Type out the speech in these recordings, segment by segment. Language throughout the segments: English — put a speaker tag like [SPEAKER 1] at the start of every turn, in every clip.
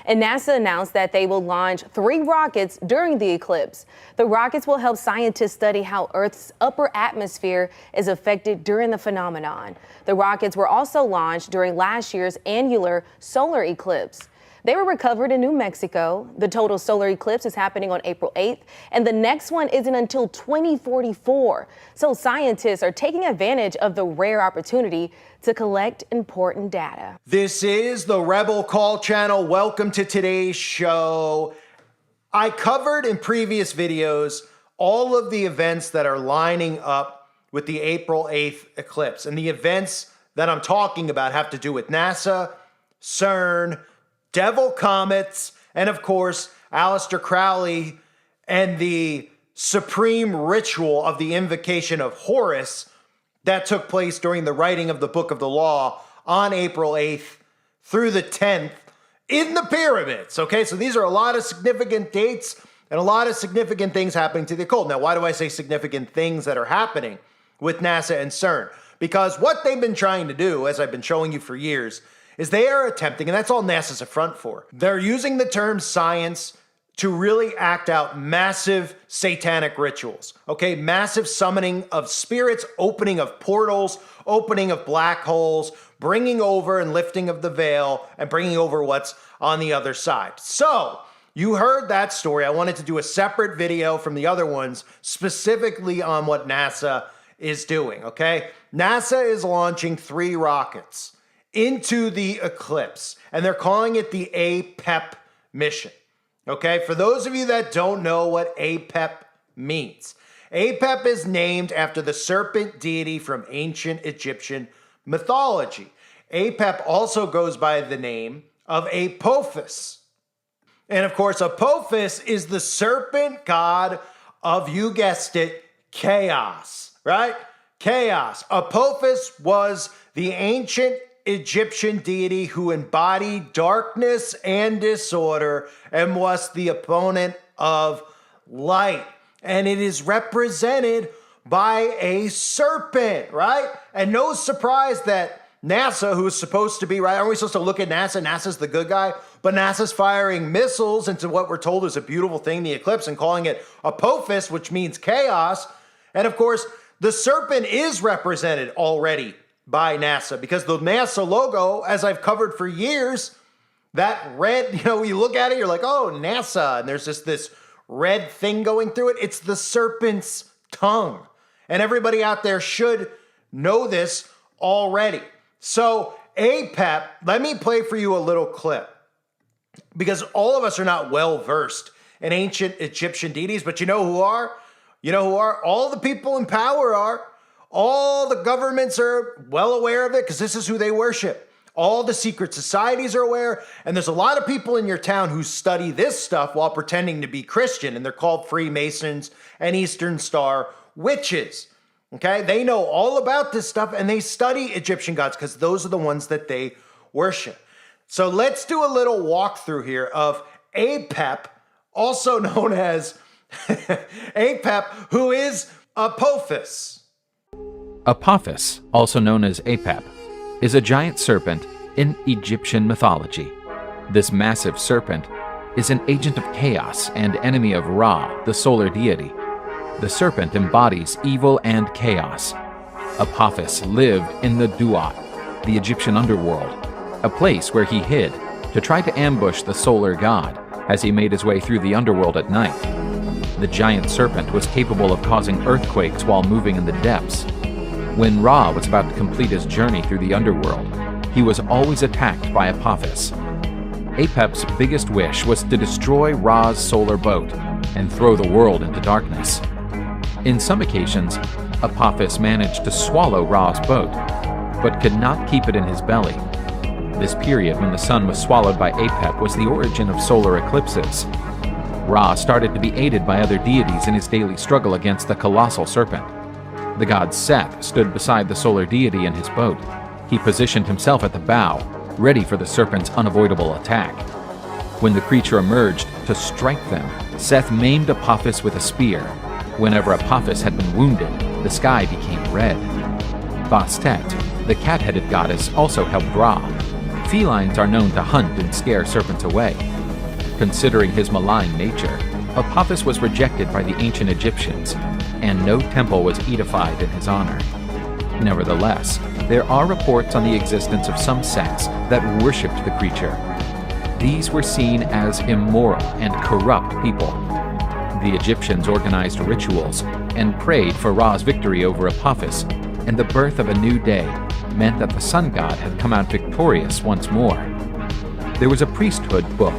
[SPEAKER 1] And NASA announced that they will launch 3 rockets during the eclipse. The rockets will help scientists study how Earth's upper atmosphere is affected during the phenomenon. The rockets were also launched during last year's annular solar eclipse. They were recovered in New Mexico. The total solar eclipse is happening on April 8th, and the next one isn't until 2044. So scientists are taking advantage of the rare opportunity to collect important data.
[SPEAKER 2] This is the Rebel Call channel. Welcome to today's show. I covered in previous videos all of the events that are lining up with the April 8th eclipse. And the events that I'm talking about have to do with NASA, CERN, devil comets, and of course, Aleister Crowley and the supreme ritual of the invocation of Horus that took place during the writing of the Book of the Law on April 8th through the 10th in the pyramids. Okay, so these are a lot of significant dates and a lot of significant things happening to the occult. Now, why do I say significant things that are happening with NASA and CERN? Because what they've been trying to do, as I've been showing you for years, is they are attempting, and that's all NASA's a front for, they're using the term science to really act out massive satanic rituals, okay? Massive summoning of spirits, opening of portals, opening of black holes, bringing over and lifting of the veil, and bringing over what's on the other side. So, you heard that story. I wanted to do a separate video from the other ones, specifically on what NASA is doing, okay? NASA is launching 3 rockets into the eclipse, and they're calling it the APEP mission. Okay, for those of you that don't know what APEP means, APEP is named after the serpent deity from ancient Egyptian mythology. APEP also goes by the name of Apophis. And of course, Apophis is the serpent god of, you guessed it, chaos, right? Chaos. Apophis was the ancient Egyptian deity who embodied darkness and disorder and was the opponent of light. And it is represented by a serpent, right? And no surprise that NASA, who is supposed to be, right? Aren't we supposed to look at NASA? NASA's the good guy, but NASA's firing missiles into what we're told is a beautiful thing, the eclipse, and calling it Apophis, which means chaos. And of course, the serpent is represented already by NASA, because the NASA logo, as I've covered for years, that red, you look at it, you're like, oh, NASA, and there's just this red thing going through it. It's the serpent's tongue. And everybody out there should know this already. So APEP, let me play for you a little clip, because all of us are not well versed in ancient Egyptian deities, but you know who are? You know who are? All the people in power are. All the governments are well aware of it because this is who they worship. All the secret societies are aware, and there's a lot of people in your town who study this stuff while pretending to be Christian, and they're called Freemasons and Eastern Star witches. Okay, they know all about this stuff, and they study Egyptian gods because those are the ones that they worship. So let's do a little walkthrough here of APEP, also known as APEP, who is Apophis.
[SPEAKER 3] Apophis, also known as APEP, is a giant serpent in Egyptian mythology. This massive serpent is an agent of chaos and enemy of Ra, the solar deity. The serpent embodies evil and chaos. Apophis lived in the Duat, the Egyptian underworld, a place where he hid to try to ambush the solar god as he made his way through the underworld at night. The giant serpent was capable of causing earthquakes while moving in the depths. When Ra was about to complete his journey through the underworld, he was always attacked by Apophis. APEP's biggest wish was to destroy Ra's solar boat and throw the world into darkness. In some occasions, Apophis managed to swallow Ra's boat, but could not keep it in his belly. This period when the sun was swallowed by APEP was the origin of solar eclipses. Ra started to be aided by other deities in his daily struggle against the colossal serpent. The god Seth stood beside the solar deity in his boat. He positioned himself at the bow, ready for the serpent's unavoidable attack. When the creature emerged to strike them, Seth maimed Apophis with a spear. Whenever Apophis had been wounded, the sky became red. Bastet, the cat-headed goddess, also helped Ra. Felines are known to hunt and scare serpents away. Considering his malign nature, Apophis was rejected by the ancient Egyptians, and no temple was edified in his honor. Nevertheless, there are reports on the existence of some sects that worshipped the creature. These were seen as immoral and corrupt people. The Egyptians organized rituals and prayed for Ra's victory over Apophis, and the birth of a new day meant that the sun god had come out victorious once more. There was a priesthood book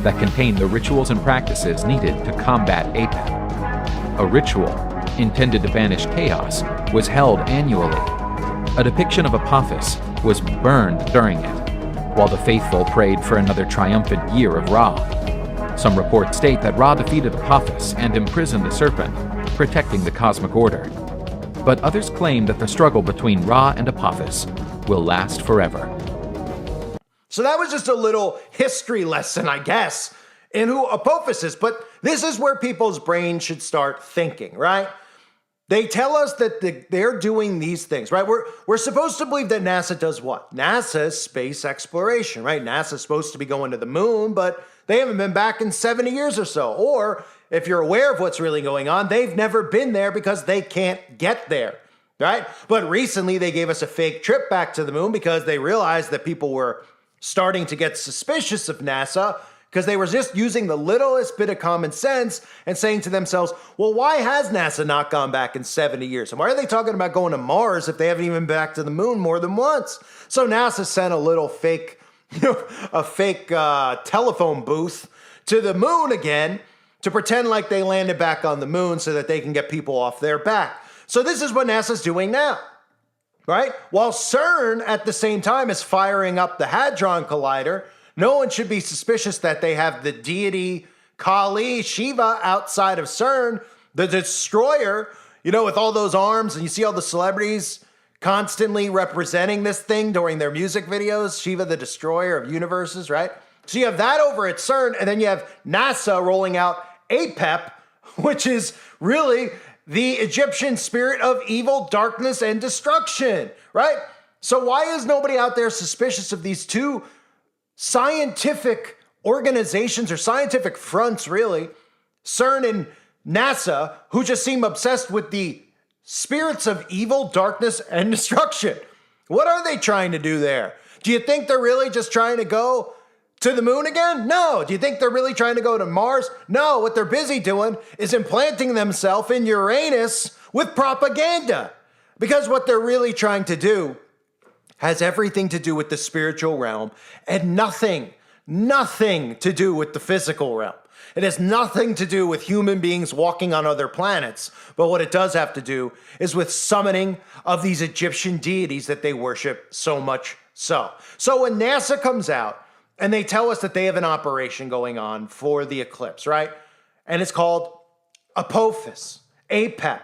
[SPEAKER 3] that contained the rituals and practices needed to combat Apep. A ritual, intended to banish chaos, was held annually. A depiction of Apophis was burned during it, while the faithful prayed for another triumphant year of Ra. Some reports state that Ra defeated Apophis and imprisoned the serpent, protecting the cosmic order. But others claim that the struggle between Ra and Apophis will last forever.
[SPEAKER 2] So that was just a little history lesson, I guess, in who Apophis is. But this is where people's brains should start thinking, right? They tell us that they're doing these things, right? We're supposed to believe that NASA does what? NASA is space exploration, right? NASA's supposed to be going to the moon, but they haven't been back in 70 years or so. Or if you're aware of what's really going on, they've never been there because they can't get there, right? But recently they gave us a fake trip back to the moon because they realized that people were starting to get suspicious of NASA because they were just using the littlest bit of common sense and saying to themselves, well, why has NASA not gone back in 70 years? And why are they talking about going to Mars if they haven't even been back to the moon more than once? So NASA sent a little fake, telephone booth to the moon again to pretend like they landed back on the moon so that they can get people off their back. So this is what NASA's doing now, right? While CERN at the same time is firing up the Hadron Collider, no one should be suspicious that they have the deity Kali, Shiva, outside of CERN, the destroyer, with all those arms, and you see all the celebrities constantly representing this thing during their music videos, Shiva, the destroyer of universes, right? So you have that over at CERN, and then you have NASA rolling out Apep, which is really the Egyptian spirit of evil, darkness, and destruction, right? So why is nobody out there suspicious of these two scientific organizations or scientific fronts, really, CERN and NASA, who just seem obsessed with the spirits of evil, darkness, and destruction? What are they trying to do there? Do you think they're really just trying to go to the moon again? No. Do you think they're really trying to go to Mars? No. What they're busy doing is implanting themselves in Uranus with propaganda. Because what they're really trying to do has everything to do with the spiritual realm and nothing to do with the physical realm. It has nothing to do with human beings walking on other planets. But what it does have to do is with summoning of these Egyptian deities that they worship so much so. So when NASA comes out and they tell us that they have an operation going on for the eclipse, right? And it's called Apophis, Apep,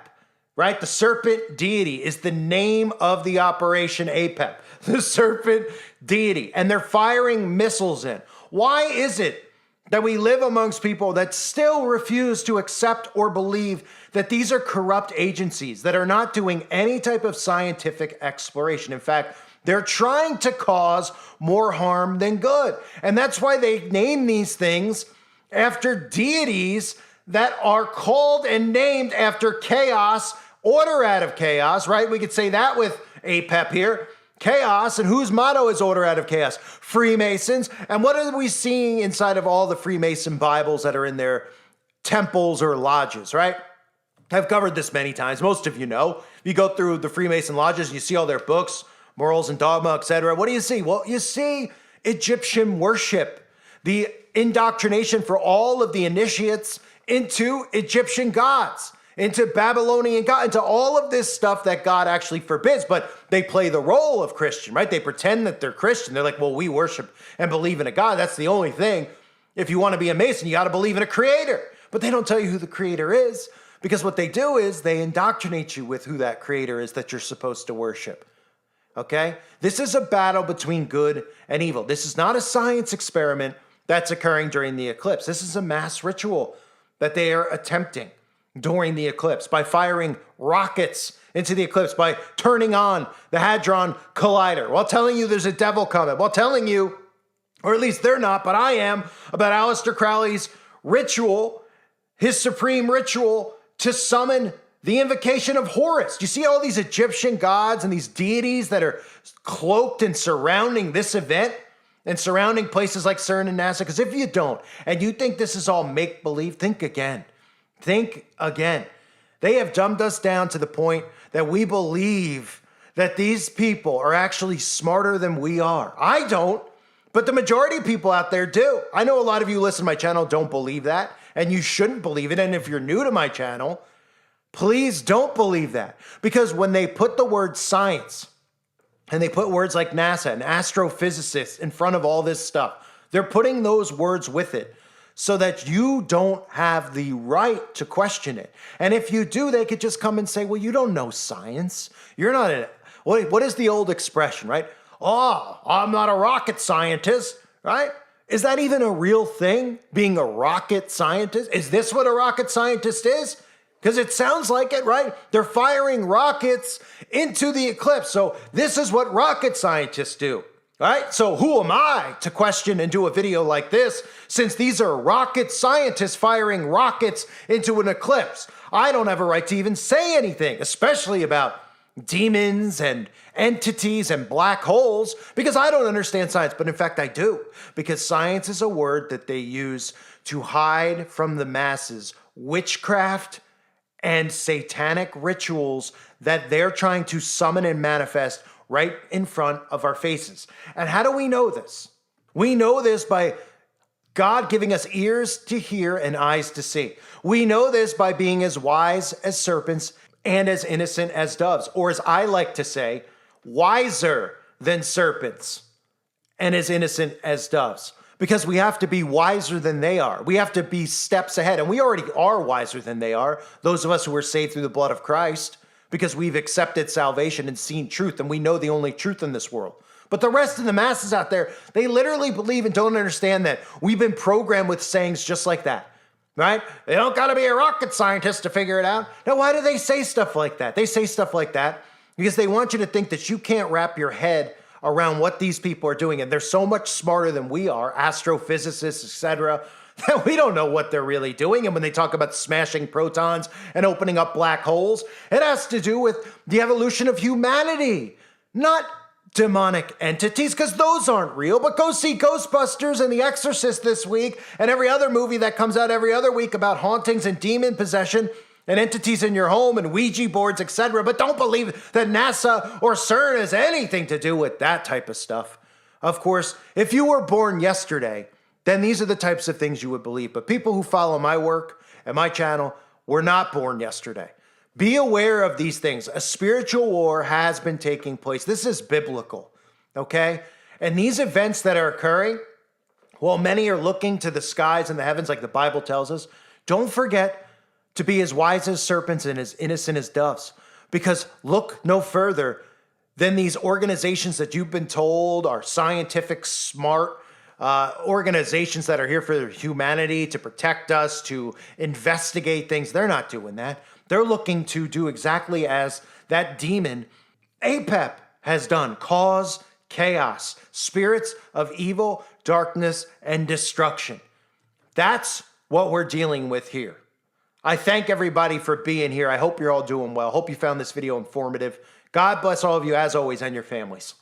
[SPEAKER 2] right? The serpent deity is the name of the operation Apep, the serpent deity. And they're firing missiles in. Why is it that we live amongst people that still refuse to accept or believe that these are corrupt agencies that are not doing any type of scientific exploration? In fact, they're trying to cause more harm than good. And that's why they name these things after deities that are called and named after chaos, order out of chaos, right? We could say that with Apep here. Chaos, and whose motto is order out of chaos? Freemasons. And what are we seeing inside of all the Freemason Bibles that are in their temples or lodges, right? I've covered this many times. Most of you know. You go through the Freemason lodges and you see all their books, morals and dogma, etc. What do you see? Well, you see Egyptian worship, the indoctrination for all of the initiates into Egyptian gods, into Babylonian God, into all of this stuff that God actually forbids, but they play the role of Christian, right? They pretend that they're Christian. They're like, well, we worship and believe in a God. That's the only thing. If you want to be a Mason, you got to believe in a creator. But they don't tell you who the creator is, because what they do is they indoctrinate you with who that creator is that you're supposed to worship. Okay? This is a battle between good and evil. This is not a science experiment that's occurring during the eclipse. This is a mass ritual that they are attempting during the eclipse by firing rockets into the eclipse, by turning on the Hadron Collider, while telling you there's a devil coming, while telling you or at least they're not, but I am, about Aleister Crowley's ritual, his supreme ritual to summon the invocation of Horus. Do you see all these Egyptian gods and these deities that are cloaked and surrounding this event and surrounding places like CERN and NASA? Because if you don't, and you think this is all make-believe, think again. Think again. They have dumbed us down to the point that we believe that these people are actually smarter than we are. I don't, but the majority of people out there do. I know a lot of you listen to my channel don't believe that, and you shouldn't believe it. And if you're new to my channel, please don't believe that. Because when they put the word science and they put words like NASA and astrophysicists in front of all this stuff, they're putting those words with it so that you don't have the right to question it. And if you do, they could just come and say, well, you don't know science. You're not a, what is the old expression, right? Oh, I'm not a rocket scientist, right? Is that even a real thing, being a rocket scientist? Is this what a rocket scientist is? Because it sounds like it, right? They're firing rockets into the eclipse. So this is what rocket scientists do, right? So who am I to question and do a video like this, since these are rocket scientists firing rockets into an eclipse? I don't have a right to even say anything, especially about demons and entities and black holes, because I don't understand science. But in fact, I do, because science is a word that they use to hide from the masses witchcraft and satanic rituals that they're trying to summon and manifest right in front of our faces. And how do we know this? We know this by God giving us ears to hear and eyes to see. We know this by being as wise as serpents and as innocent as doves, or as I like to say, wiser than serpents and as innocent as doves. Because we have to be wiser than they are. We have to be steps ahead. And we already are wiser than they are, those of us who are saved through the blood of Christ, because we've accepted salvation and seen truth, and we know the only truth in this world. But the rest of the masses out there, they literally believe and don't understand that we've been programmed with sayings just like that, right? They don't got to be a rocket scientist to figure it out. Now, why do they say stuff like that? They say stuff like that because they want you to think that you can't wrap your head around what these people are doing. And they're so much smarter than we are, astrophysicists, etc., that we don't know what they're really doing. And when they talk about smashing protons and opening up black holes, it has to do with the evolution of humanity, not demonic entities, because those aren't real. But go see Ghostbusters and The Exorcist this week and every other movie that comes out every other week about hauntings and demon possession and entities in your home and Ouija boards, etc. But don't believe that NASA or CERN has anything to do with that type of stuff. Of course, if you were born yesterday, then these are the types of things you would believe. But people who follow my work and my channel were not born yesterday. Be aware of these things. A spiritual war has been taking place. This is biblical, okay? And these events that are occurring, while many are looking to the skies and the heavens like the Bible tells us, don't forget to be as wise as serpents and as innocent as doves. Because look no further than these organizations that you've been told are scientific, smart organizations that are here for humanity, to protect us, to investigate things. They're not doing that. They're looking to do exactly as that demon Apep has done. Cause chaos, spirits of evil, darkness, and destruction. That's what we're dealing with here. I thank everybody for being here. I hope you're all doing well. Hope you found this video informative. God bless all of you as always and your families.